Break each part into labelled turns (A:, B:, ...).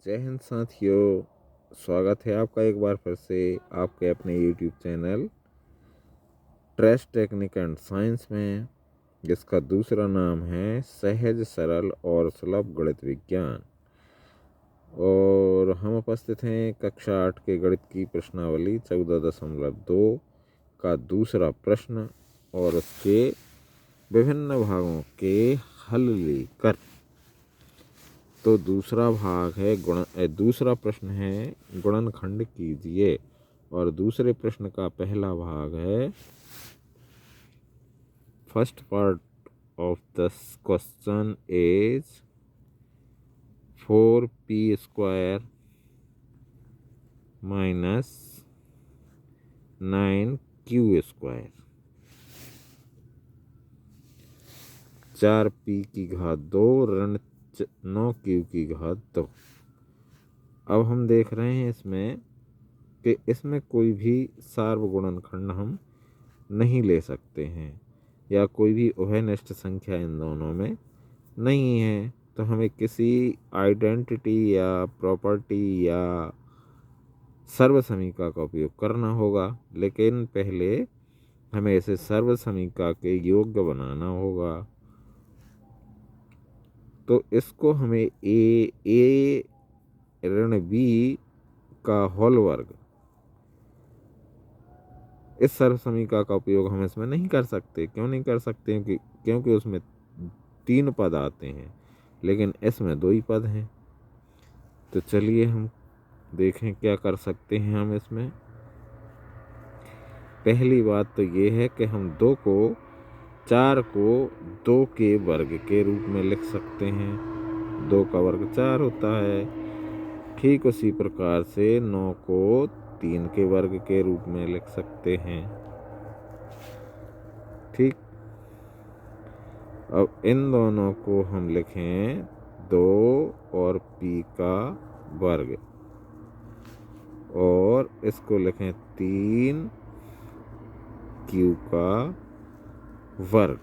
A: जय हिंद साथियों, स्वागत है आपका एक बार फिर से आपके अपने YouTube channel trace technique and science में, जिसका दूसरा नाम है सहज सरल और सुलभ गणित विज्ञान। और हम उपस्थित हैं कक्षा 8 के गणित की प्रश्नावली 14.2 का दूसरा प्रश्न और उसके विभिन्न भागों के हल लेकर। तो दूसरा भाग है दूसरा प्रश्न है गुणनखंड कीजिए, और दूसरे प्रश्न का पहला भाग है first part of the question is 4p² minus 9q², 4p² ऋण 9q²। अब हम देख रहे हैं इसमें कि इसमें कोई भी सार्वगुणनखंड हम नहीं ले सकते हैं, या कोई भी उभयनिष्ठ संख्या इन दोनों में नहीं है। तो हमें किसी आइडेंटिटी या प्रॉपर्टी या सर्वसमीका का उपयोग करना होगा, लेकिन पहले हमें इसे सर्वसमीका के योग्य बनाना होगा। तो इसको हमें ए ऋण बी का होल वर्ग, इस सर्वसमीका का उपयोग हम इसमें नहीं कर सकते। क्यों नहीं कर सकते? क्योंकि उसमें 3 पद आते हैं, लेकिन इसमें 2 ही पद हैं। तो चलिए हम देखें क्या कर सकते हैं हम इसमें। पहली बात तो ये है कि हम 4 को 2 के वर्ग के रूप में लिख सकते हैं। 2 का वर्ग 4 होता है। ठीक उसी प्रकार से 9 को 3 के वर्ग के रूप में लिख सकते हैं। ठीक, अब इन दोनों को हम लिखें 2 और p का वर्ग, और इसको लिखें 3q का वर्ग,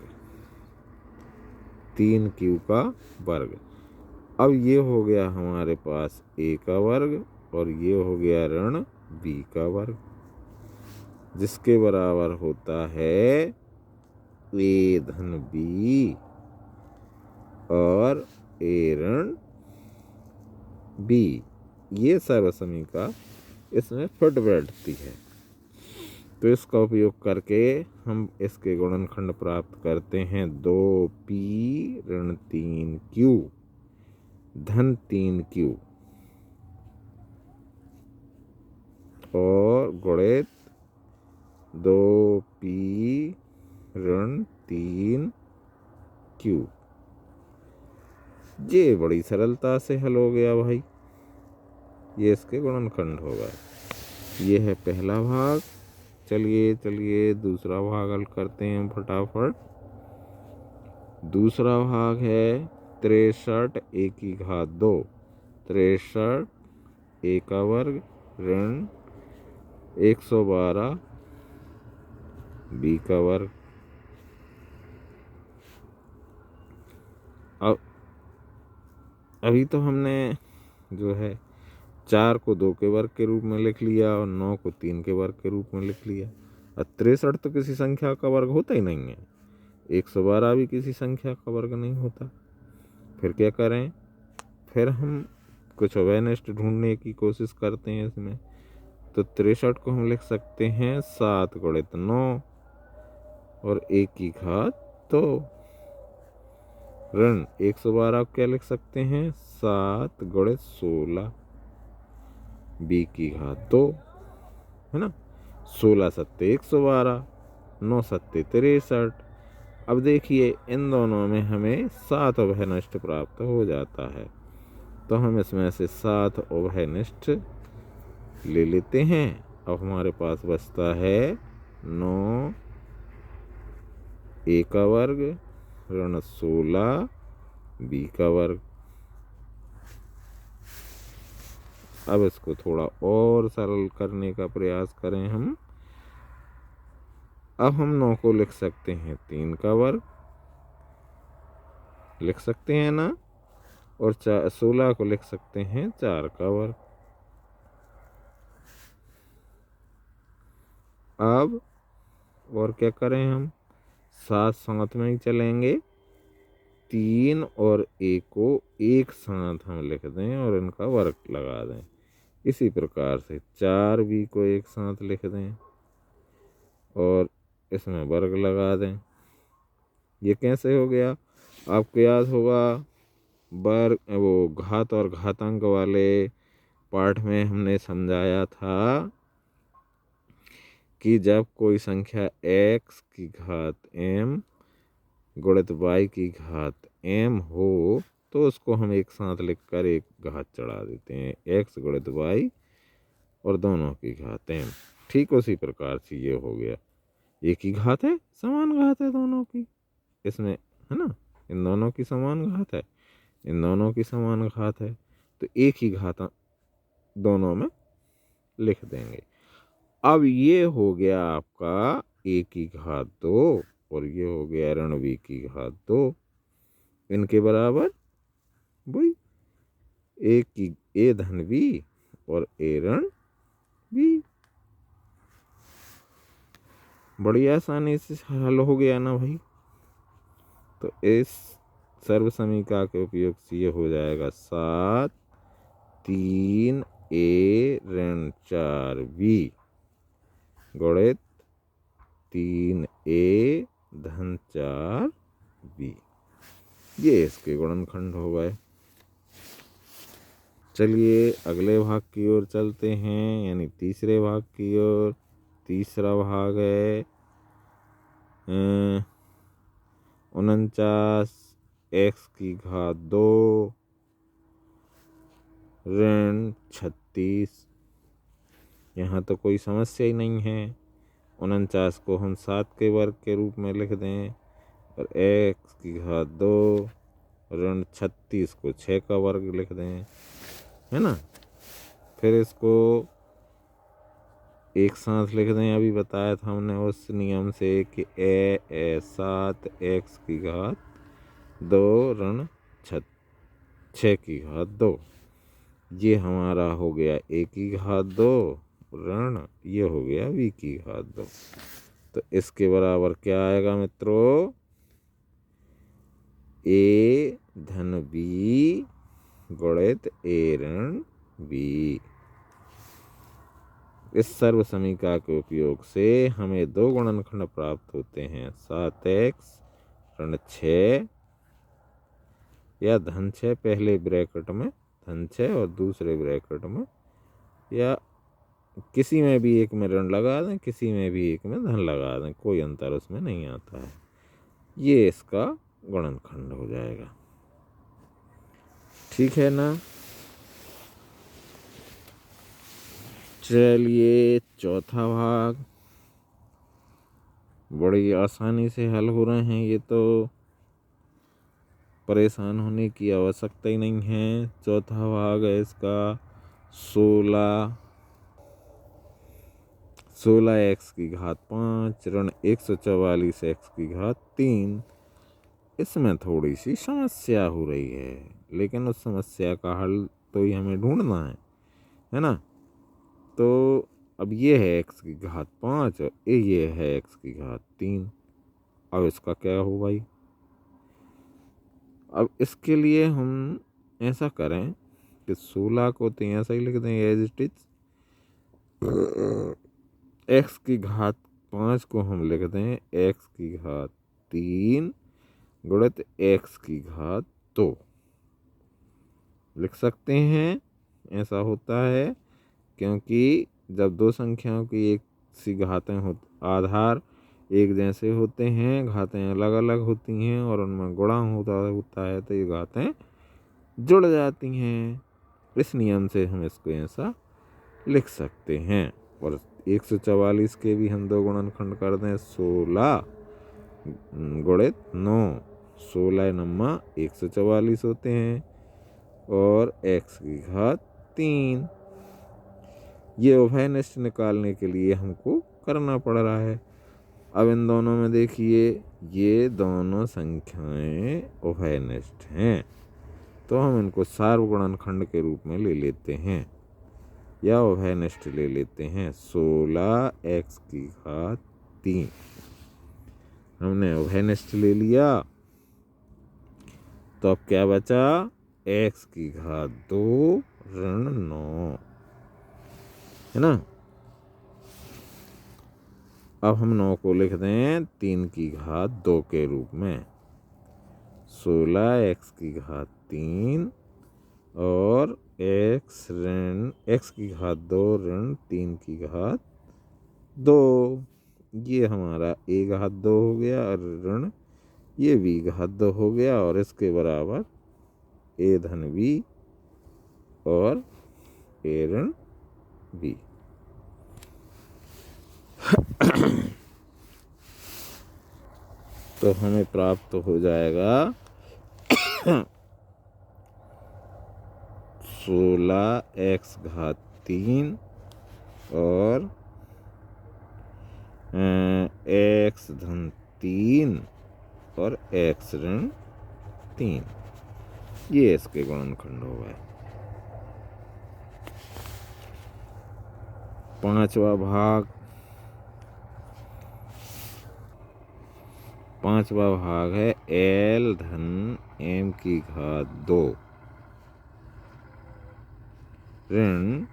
A: 3q का वर्ग। अब ये हो गया हमारे पास a का वर्ग, और ये हो गया ऋण b का वर्ग, जिसके बराबर होता है a धन b और a ऋण b। ये सर्वसमीका इसमें फिट बैठती है। तो इसका उपयोग करके हम इसके गुणनखंड प्राप्त करते हैं। 2p ऋण 3q धन 3q और गुणित 2p ऋण 3q। ये बड़ी सरलता से हल हो गया भाई, ये इसके गुणनखंड होगा। ये है पहला भाग। चलिए दूसरा भाग हल करते हैं फटाफट। दूसरा भाग है 63 a²2, 63 a का वर्ग ऋण 112 b का वर्ग। अब अभी तो हमने जो है 4 को 2 के वर्ग के रूप में लिख लिया और 9 को 3 के वर्ग के रूप में लिख लिया। और 63 तो किसी संख्या का वर्ग होता ही नहीं है। 112 भी किसी संख्या का वर्ग नहीं होता। फिर क्या करें? फिर हम कुछ उभयनिष्ठ ढूंढने की कोशिश करते हैं इसमें। तो 63 को हम लिख सकते हैं 7 गुणित 9 और 1²2। ऋण 112 को क्या लिख सकते हैं? 7 गुणित 16 b²2, है ना। 16 सत्ते 112, 9 सत्ते 63। अब देखिए इन दोनों में हमें 7 उभयनिष्ठ प्राप्त हो जाता है। तो हम इसमें से 7 उभयनिष्ठ ले लेते हैं। अब हमारे पास बचता है 9 a का वर्ग ऋण 16 b का वर्ग। अब इसको थोड़ा और सरल करने का प्रयास करें हम। अब हम 9 को लिख सकते हैं 3 का वर्ग, लिख सकते हैं ना। और 16 को लिख सकते हैं 4 का वर्ग। अब और क्या करें, हम साथ साथ में ही चलेंगे। 3 और 1 को एक साथ हम लिख दें और इनका वर्ग लगा दें। इसी प्रकार से 4b को एक साथ लिख दें और इसमें वर्ग लगा दें। ये कैसे हो गया, आपको याद होगा वर्ग वो घात और घातांक वाले पाठ में हमने समझाया था कि जब कोई संख्या x की घात m गुणित y की घात m हो तो उसको हम एक साथ लिखकर एक घात चढ़ा देते हैं, x गुणित y और दोनों की घात m। ठीक उसी प्रकार से ये हो गया, एक ही घात है, समान घात है दोनों की, इसमें है ना, इन दोनों की समान घात है, इन दोनों की समान घात है, तो एक ही घात दोनों में लिख देंगे। अब ये हो गया आपका a की घात 2 और ये हो गया ऋण b की घात 2, इनके बराबर वही a धन b और a ऋण b। बड़ी आसानी से हल हो गया ना भाई। तो इस सर्व समीकरण के उपयोग से ये हो जाएगा 7 3 a ऋण 4b गुणित 3 a धन 4b। ये इसके गुणनखंड हो गए। चलिए अगले भाग की ओर चलते हैं, यानी तीसरे भाग की ओर। तीसरा भाग है 49 x की घात 2 ऋण 36। यहाँ तो कोई समस्या ही नहीं है। 49 को हम 7 के वर्ग के रूप में लिख दें और x की घात 2 ऋण 36 को 6 का वर्ग लिख दें, है ना। फिर इसको एक साथ लिख दें। अभी बताया था हमने उस नियम से कि 7 x की घात 2 ऋण 6 की घात 2, ये हमारा हो गया a की घात 2 ऋण ये हो गया b की घात 2। तो इसके बराबर क्या आएगा मित्रों, a धन b गुणित a ऋण b। इस सर्व समीकरण के उपयोग से हमें दो गुणनखंड प्राप्त होते हैं, 7x ऋण 6 या धन 6 पहले ब्रैकेट में धन 6 और दूसरे ब्रैकेट में, या किसी में भी एक में ऋण लगा दें, किसी में भी एक में धन लगा दें, कोई अंतर उसमें नहीं आता है। ये इसका गुणनखंड हो जाएगा। ठीक है ना। चलिए चौथा भाग बड़ी आसानी से हल हो रहे हैं, ये तो परेशान होने की आवश्यकता ही नहीं है। चौथा भाग है इसका 16x की घात 5 ऋण 144 x की घात 3। इसमें थोड़ी सी समस्या हो रही है, लेकिन उस समस्या का हल तो ही हमें ढूंढना है ना। तो अब ये है x की घात 5 और ये है x की घात 3। अब इसका क्या हो भाई। अब इसके लिए हम ऐसा करें कि 16 को तो ऐसा ही लिख दें एज इट इज, x की घात 5 को हम लिख दें x की घात 3 गुणित x की घात 2 लिख सकते हैं। ऐसा होता है क्योंकि जब दो संख्याओं की एक सी घातें आधार एक जैसे होते हैं, घातें अलग अलग होती हैं और उनमें गुणा होता है तो ये घातें जुड़ जाती हैं। इस नियम से हम इसको ऐसा लिख सकते हैं। और 144 के भी हम दो गुणनखंड कर दें, 16 गुणित 9, 16 नम्मा 144 होते हैं और x की घात 3। ये उभयनिष्ठ निकालने के लिए हमको करना पड़ रहा है। अब इन दोनों में देखिए, ये दोनों संख्याएं उभयनिष्ठ हैं, तो हम इनको सार्वगुणनखंड के रूप में ले लेते हैं या उभयनिष्ठ ले लेते हैं। 16x3 हमने उभयनिष्ठ ले लिया, तो अब क्या बचा, x2 ऋण 9, है ना। अब हम 9 को लिख दें 3 के रूप में। 16x3 और x2 ऋण 3 ये हमारा a2 हो गया और ऋण ये b2 हो गया, और इसके बराबर a धन b और a ऋण b। तो हमें प्राप्त हो जाएगा 16x3 और x धन 3 और x ऋण 3, ये इसके गुणनखंड हो गए। पांचवा भाग है l धन m2 ऋण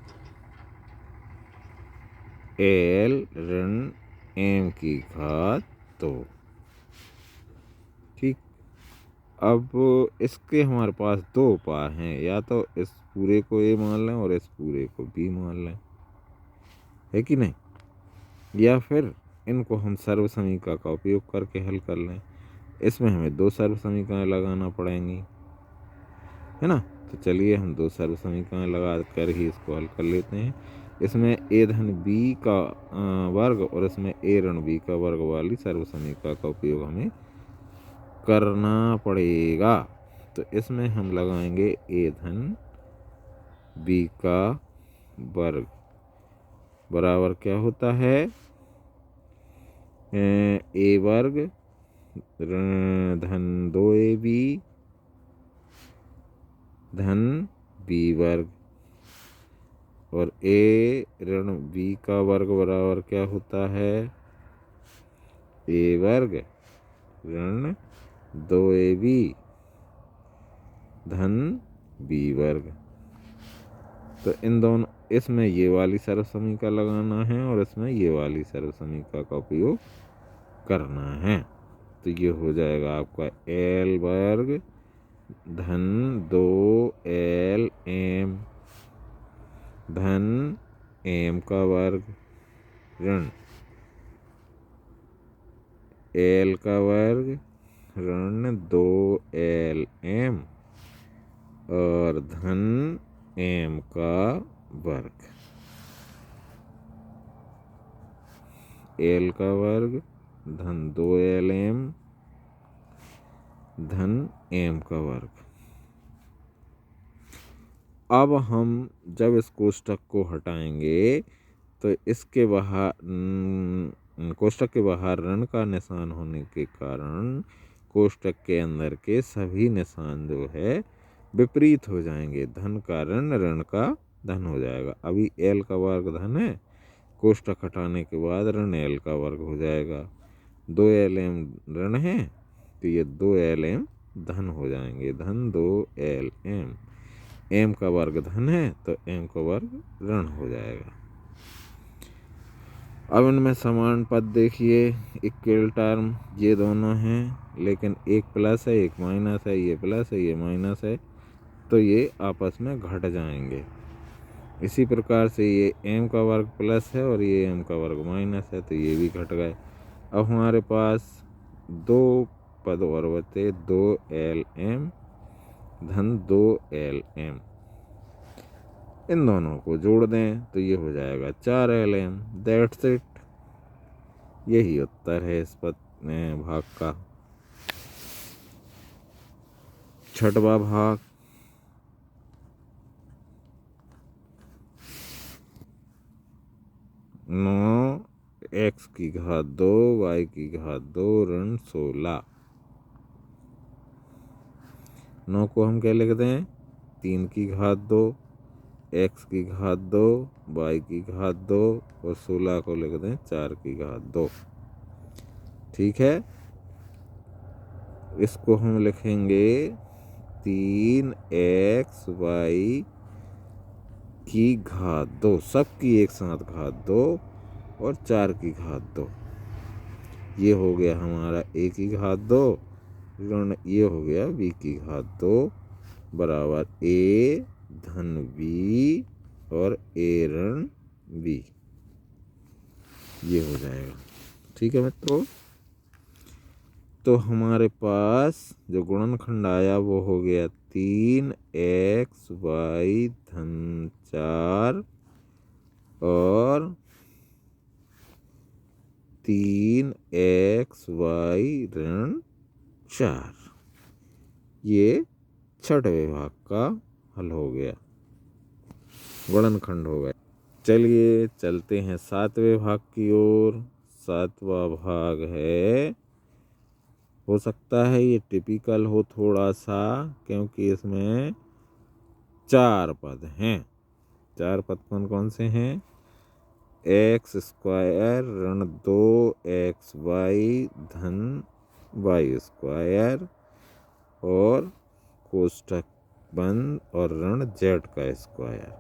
A: l ऋण m2। ठीक, अब इसके हमारे पास 2 उपाय हैं, या तो इस पूरे को a मान लें और इस पूरे को b मान लें, है कि नहीं, या फिर इनको हम सर्व समीकरण का उपयोग करके हल कर लें। इसमें हमें 2 सर्व समीकरण लगाना पड़ेंगी, है ना। तो चलिए हम 2 सर्व समीकरण लगा कर ही इसको हल कर लेते हैं। इसमें a धन b का वर्ग और इसमें a ऋण b का वर्ग वाली सर्व समीकरण का उपयोग हमें करना पड़ेगा। तो इसमें हम लगाएंगे a धन b का वर्ग बराबर क्या होता है, a वर्ग धन 2ab धन b वर्ग, और a ऋण b का वर्ग बराबर क्या होता है, a वर्ग ऋण 2ab धन b वर्ग। तो इन दोनों, इसमें ये वाली सर्व समीकरण लगाना है और इसमें ये वाली सर्व समीकरण का उपयोग करना है। तो ये हो जाएगा आपका l वर्ग धन 2lm धन m का वर्ग ऋण l का वर्ग ऋण 2lm और धन m का वर्ग, l का वर्ग धन 2lm धन m का वर्ग। अब हम जब इस कोष्ठक को हटाएंगे तो इसके बाहर कोष्ठक के बाहर ऋण का निशान होने के कारण कोष्ठक के अंदर के सभी निशान जो है विपरीत हो जाएंगे। धन का ऋण, ऋण का धन हो जाएगा। अभी l का वर्ग धन है, कोष्ठक हटाने के बाद ऋण l का वर्ग हो जाएगा। 2lm ऋण है तो ये 2lm धन हो जाएंगे, धन 2lm। m का वर्ग धन है तो m का वर्ग ऋण हो जाएगा। अब इनमें समान पद देखिए, इक्वल टर्म ये दोनों हैं, लेकिन एक प्लस है एक माइनस है, ये प्लस है ये माइनस है, तो ये आपस में घट जाएंगे। इसी प्रकार से ये m का वर्ग प्लस है और ये m का वर्ग माइनस है, तो ये भी घट गए। अब हमारे पास 2 पद और बचे, 2lm धन 2lm। इन दोनों को जोड़ दें तो ये हो जाएगा 4lm। दैट्स इट, यही उत्तर है इस भाग का। छठवां भाग, नौ x2 y2 ऋण 16। 9 को हम क्या लिखते हैं 3 की घात 2, x की घात 2, y की घात 2 और 16 को लिखते हैं 4 की घात 2। ठीक है, इसको हम लिखेंगे 3xy की घात 2, सबकी एक साथ घात 2 और 4 की घात 2। ये हो गया हमारा a की घात 2 ऋण ये हो गया b की घात 2 बराबर a धन b और a ऋण b। ये हो जाएगा। ठीक है मित्रों, तो हमारे पास जो गुणनखंड आया वो हो गया 3xy धन 4 और 3xy ऋण 4। ये छठे भाग का हल हो गया, गुणनखंड हो गया। चलिए चलते हैं 7वें भाग की ओर। 7वां भाग है, हो सकता है ये टिपिकल हो थोड़ा सा, क्योंकि इसमें 4 पद हैं। 4 पद कौन कौन से हैं? x स्क्वायर ऋण 2xy धन y स्क्वायर और कोष्ठक बंद और ऋण z का स्क्वायर।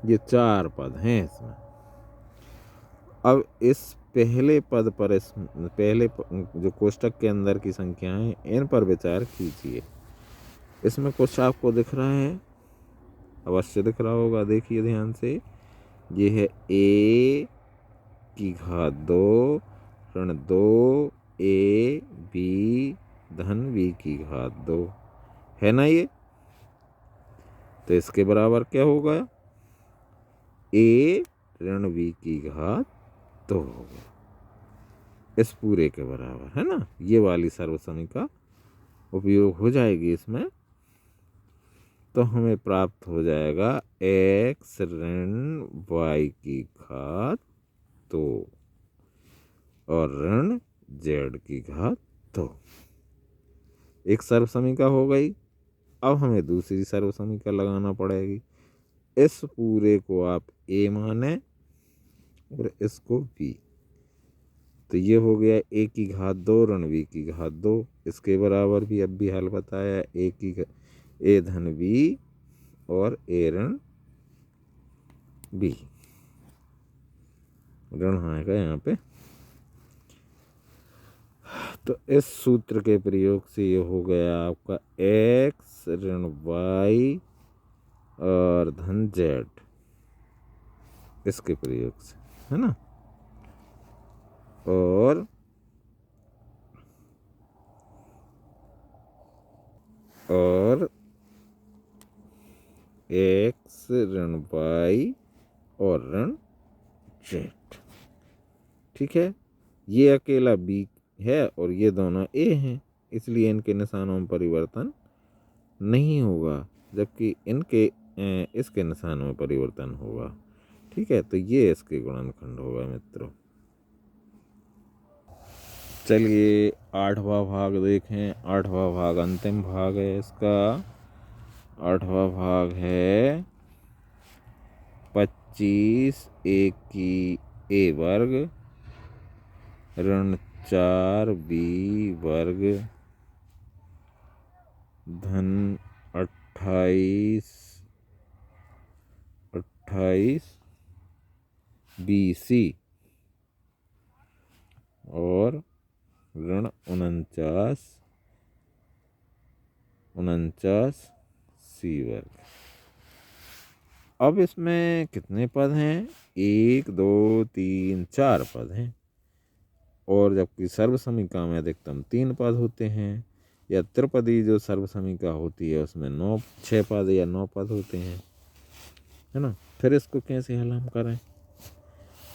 A: ये 4 पद हैं इसमें। अब इस पहले पद पर, इस पहले जो कोष्ठक के अंदर की संख्या है इन पर विचार कीजिए। इसमें कुछ आपको दिख रहा है, अवश्य दिख रहा होगा, देखिए ध्यान से। ये है a की घात 2 ऋण 2ab धन b की घात 2 है ना ये। तो इसके बराबर क्या होगा? a ऋण b की घात 2 हो गया, इस पूरे के बराबर, है ना। ये वाली सर्वसमीका उपयोग हो जाएगी इसमें, तो हमें प्राप्त हो जाएगा x ऋण y की घात 2 और ऋण z की घात 2। एक सर्वसमीका हो गई। अब हमें दूसरी सर्वसमीका लगाना पड़ेगी। इस पूरे को आप a माने और इसको b। तो ये हो गया a की घात 2 ऋण b की घात 2। इसके बराबर भी अब भी हल बताया, a धन b और a ऋण b। ऋण आएगा यहाँ पे। तो इस सूत्र के प्रयोग से ये हो गया आपका x ऋण y और धन z, इसके प्रयोग से, है ना। और x ऋण y और ऋण z। ठीक है, ये अकेला b है और ये दोनों a हैं, इसलिए इनके निशानों में परिवर्तन नहीं होगा, जबकि इनके इसके निशानों में परिवर्तन होगा। ठीक है, तो ये इसके गुणनखंड होगा मित्रों। चलिए 8वां भाग देखें। 8वां भाग अंतिम भाग है इसका। 8वां भाग है 25 a की a वर्ग ऋण 4b वर्ग धन 28 bc और ऋण 49 c वर्ग। अब इसमें कितने पद हैं? 1 2 3 4 पद हैं, और जबकि सर्वसमीका में अधिकतम 3 पद होते हैं, या त्रिपदी जो सर्वसमीका होती है उसमें 6 पद या 9 पद होते हैं, है ना। फिर इसको कैसे हल हम करें?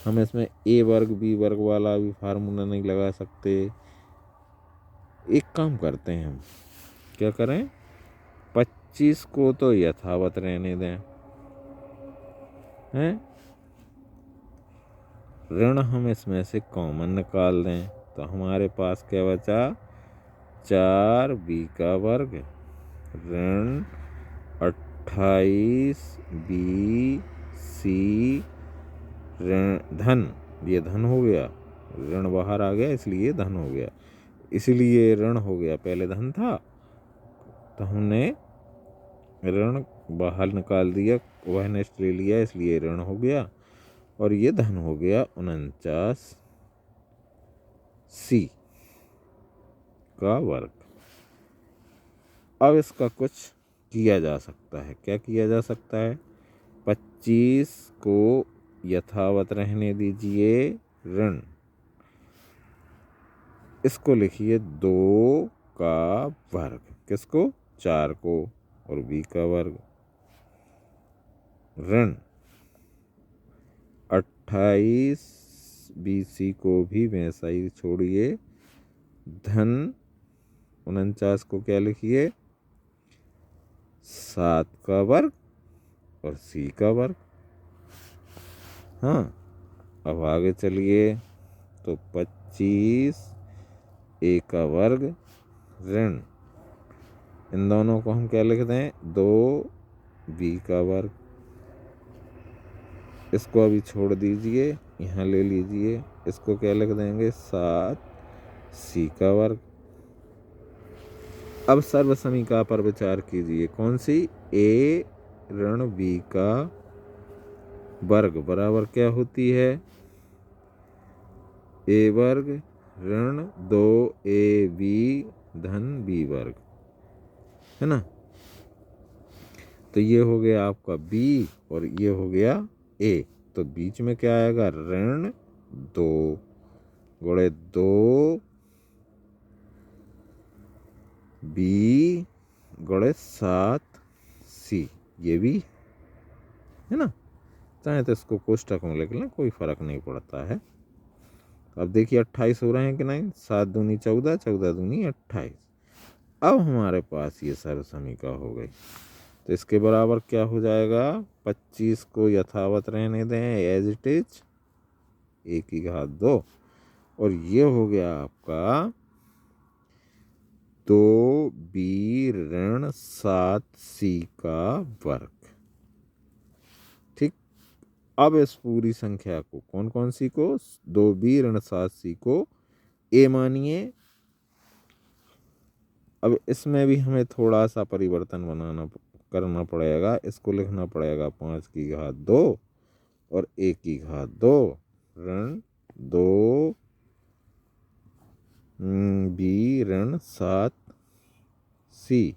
A: हम इसमें a वर्ग b वर्ग वाला भी फार्मूला नहीं लगा सकते। एक काम करते हैं, हम क्या करें, 25 को तो यथावत रहने दें, हैं। ऋण हम इसमें से कॉमन निकाल दें, तो हमारे पास क्या बचा? 4b का वर्ग ऋण 28 बी सी ऋण धन, ये धन हो गया, ऋण बाहर आ गया इसलिए धन हो गया, इसलिए ऋण हो गया, पहले धन था तो हमने ऋण बाहर निकाल दिया, वह नेक्स्ट ले लिया इसलिए ऋण हो गया, और ये धन हो गया 49 सी का वर्ग। अब इसका कुछ किया जा सकता है, क्या किया जा सकता है? 25 को यथावत रहने दीजिए, ऋण, इसको लिखिए 2 का वर्ग, किसको? 4 को, और b का वर्ग, ऋण 28 BC को भी वैसा ही छोड़िए, धन 49 को क्या लिखिए? 7 का वर्ग और c का वर्ग। हाँ, अब आगे चलिए, तो 25 a का वर्ग ऋण, इन दोनों को हम क्या लिख दें? 2b का वर्ग, इसको अभी छोड़ दीजिए, यहाँ ले लीजिए, इसको क्या लिख देंगे? 7c का वर्ग। अब सर्व समीकरण पर विचार कीजिए, कौन सी? a ऋण b का वर्ग बराबर क्या होती है? a वर्ग ऋण 2ab धन b वर्ग, है ना? तो ये हो गया आपका b और ये हो गया a, तो बीच में क्या आएगा? ऋण 2 गुणे 2 b गुणे 7c, ये भी है ना? चाहे तो इसको कोष्टक में लिख लें, कोई फर्क नहीं पड़ता है। अब देखिए 28 हो रहे हैं कि नहीं? 7 दूनी 14, 14 दूनी 28। अब हमारे पास ये सर्व समीकरण हो गई, तो इसके बराबर क्या हो जाएगा? 25 को यथावत रहने दें, एज इट इज, a की घात 2, और ये हो गया आपका 2b ऋण 7c का वर्ग। ठीक, अब इस पूरी संख्या को, कौन कौन सी को? 2b ऋण 7c को a मानिए। अब इसमें भी हमें थोड़ा सा परिवर्तन करना पड़ेगा, इसको लिखना पड़ेगा 5 की घात 2 और a की घात 2 ऋण 2 b ऋण 7c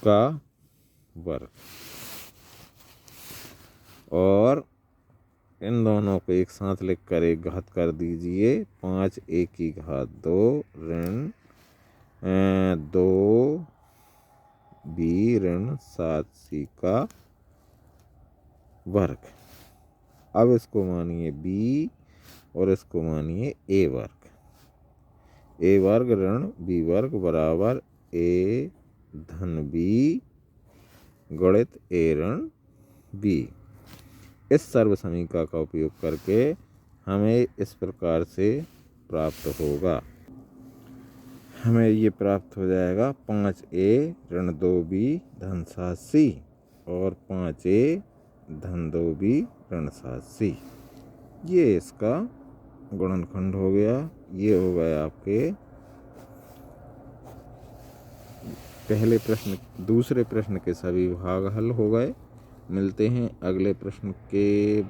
A: का वर्ग, और इन दोनों को एक साथ लिखकर एक घात कर दीजिए, 5a की घात 2 ऋण 2b ऋण 7c का वर्ग। अब इसको मानिए b और इसको मानिए a वर्ग, a वर्ग ऋण b वर्ग बराबर a धन b गुणित a ऋण b। इस सर्व समीकरण का उपयोग करके हमें इस प्रकार से प्राप्त होगा, हमें ये प्राप्त हो जाएगा 5a ऋण 2b धन 7c और 5a धन 2b ऋण 7c, ये इसका गुणनखंड हो गया। ये हो गए आपके पहले प्रश्न, दूसरे प्रश्न के सभी भाग हल हो गए। मिलते हैं अगले प्रश्न के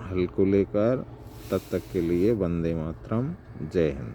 A: हल को लेकर, तब तक के लिए वंदे मातरम, जय हिंद।